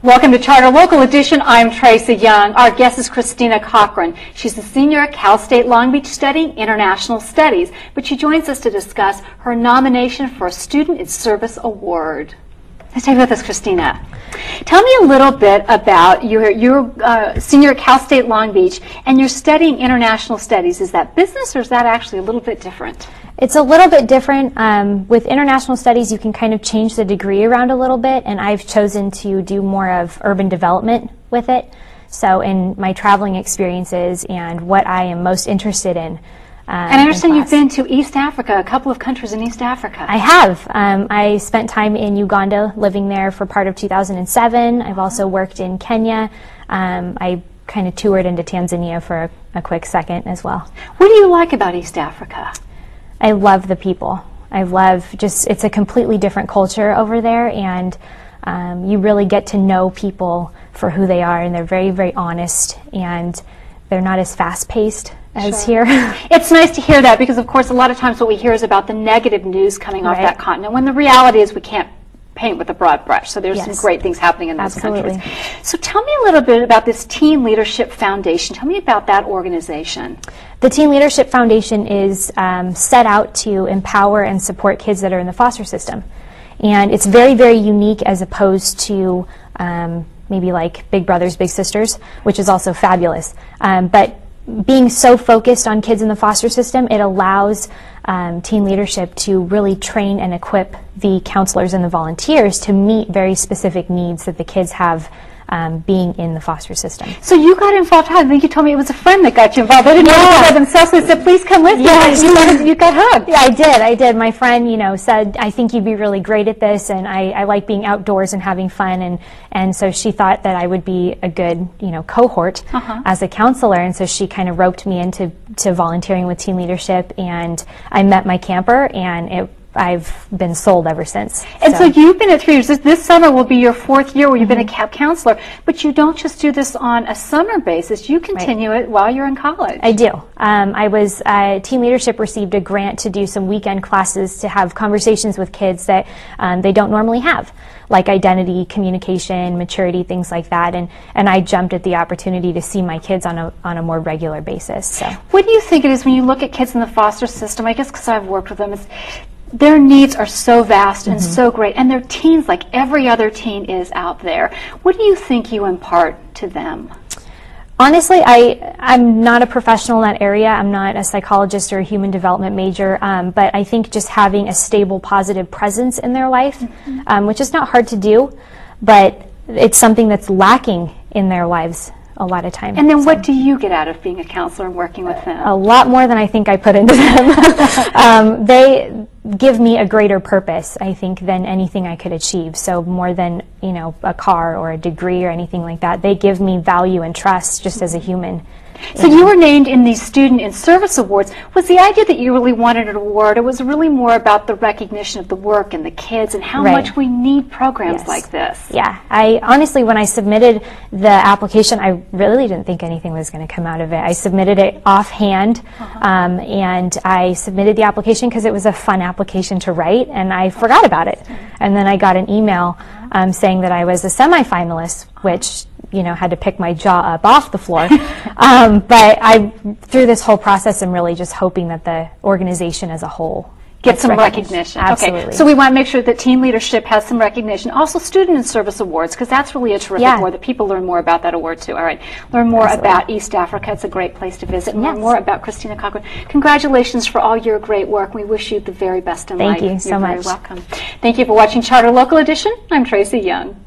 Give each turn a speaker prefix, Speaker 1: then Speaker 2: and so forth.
Speaker 1: Welcome to Charter Local Edition. I'm Tracy Young. Our guest is Christina Cochran. She's a senior at Cal State Long Beach studying international studies, but she joins us to discuss her nomination for a Student in Service Award. Let's take with us, Christina. Tell me a little bit about you're senior at Cal State Long Beach, and you're studying international studies. Is that business, or is that actually a little bit different?
Speaker 2: It's a little bit different. With international studies, you can kind of change the degree around a little bit, and I've chosen to do more of urban development with it. So in my traveling experiences and what I am most interested in.
Speaker 1: And I understand you've been to East Africa, a couple of countries in East Africa.
Speaker 2: I have. I spent time in Uganda, living there for part of 2007. I've also worked in Kenya. I kind of toured into Tanzania for a quick second as well.
Speaker 1: What do you like about East Africa?
Speaker 2: I love the people. I love it's a completely different culture over there, and you really get to know people for who they are, and they're very, very honest, and they're not as fast-paced as here.
Speaker 1: It's nice to hear that, because of course a lot of times what we hear is about the negative news coming off that continent, when the reality is we can't paint with a broad brush. So there's some great things happening in those countries. So tell me a little bit about this Teen Leadership Foundation. Tell me about that organization.
Speaker 2: The Teen Leadership Foundation is set out to empower and support kids that are in the foster system. And it's very, very unique as opposed to maybe like Big Brothers, Big Sisters, which is also fabulous. But being so focused on kids in the foster system, it allows teen leadership to really train and equip the counselors and the volunteers to meet very specific needs that the kids have being in the foster system.
Speaker 1: So you got involved. I think you told me it was a friend that got you involved. They didn't know by themselves. They said, "Please come with me." You got hugged.
Speaker 2: Yeah, I did. My friend, said, "I think you'd be really great at this, and I like being outdoors and having fun." And so she thought that I would be a good, cohort as a counselor. And so she kind of roped me into volunteering with teen leadership. And I met my camper, and I've been sold ever since.
Speaker 1: And so you've been at 3 years. This summer will be your 4th year where you've been a CAP counselor, but you don't just do this on a summer basis. You continue it while you're in college.
Speaker 2: I do. Teen Leadership received a grant to do some weekend classes to have conversations with kids that they don't normally have, like identity, communication, maturity, things like that. And I jumped at the opportunity to see my kids on a more regular basis. So,
Speaker 1: what do you think it is when you look at kids in the foster system? I guess because I've worked with them, their needs are so vast and so great, and they're teens like every other teen is out there. What do you think you impart to them?
Speaker 2: Honestly, I'm not a professional in that area. I'm not a psychologist or a human development major, but I think just having a stable, positive presence in their life, which is not hard to do, but it's something that's lacking in their lives a lot of times.
Speaker 1: And then what do you get out of being a counselor and working with them?
Speaker 2: A lot more than I think I put into them. They give me a greater purpose, I think, than anything I could achieve. So more than, a car or a degree or anything like that. They give me value and trust just as a human.
Speaker 1: So you were named in these Student in Service Awards. Was the idea that you really wanted an award, or was it really more about the recognition of the work and the kids and how much we need programs like this?
Speaker 2: Yeah, I honestly, when I submitted the application, I really didn't think anything was going to come out of it. I submitted it offhand, and I submitted the application because it was a fun application to write, and I forgot about it. And then I got an email saying that I was a semifinalist, which had to pick my jaw up off the floor. But through this whole process, I'm really just hoping that the organization as a whole
Speaker 1: get some recognition.
Speaker 2: Absolutely.
Speaker 1: Okay, so we want to make sure that teen leadership has some recognition. Also, Student in Service Awards, because that's really a terrific award that people learn more about that award too. All right, learn more about East Africa. It's a great place to visit. And learn more about Christina Cochran. Congratulations for all your great work. We wish you the very best in life.
Speaker 2: Thank you so much.
Speaker 1: You're very welcome. Thank you for watching Charter Local Edition. I'm Tracy Young.